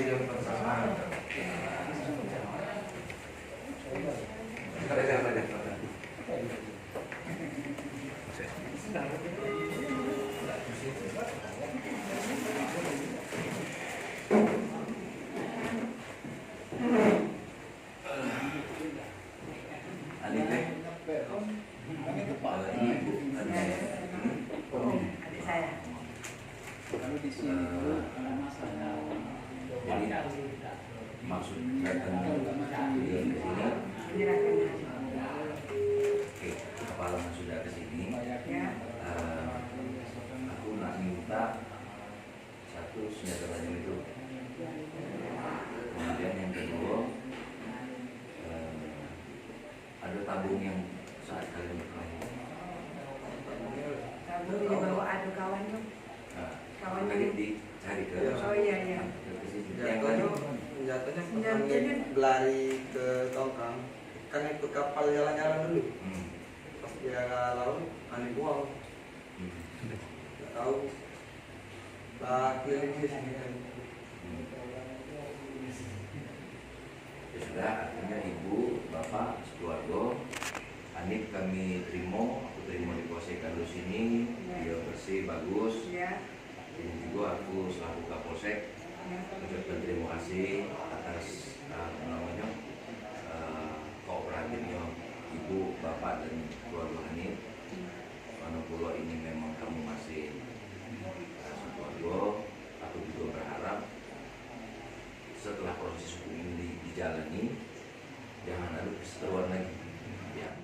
yang bersama. Adik saya. Kalau di sini itu ada masalah. Jadi maksud datangnya beliau ke sini, oke, kepala sudah ke sini. Aku nak minta satu senjata tajam itu. Kemudian yang kedua, ada tabung yang saat kalian berkelahi. Tabung dibawa adu kawan tuh. Kawannya Dicari ke. Oh iya. Yang lain senjatanya berlari ke Tongkang, kan ikut kapal jalan-jalan dulu. Pas dia laut, aneh buang. Nggak tahu. Lah keliling di sini kan. Ya sudah, akhirnya ibu, bapak, sekeluarga, Anip kami terima, aku terima dikuasai kado sini, dia bersih, bagus. Dan juga aku selaku Kapolsek ucapkan terima kasih atas kooperatifnya ibu, bapak dan keluarga Hanif. Karena pulau ini memang kamu masih keluarga, aku juga berharap setelah proses hukum ini dijalani jangan ada keseteruan lagi. Ya,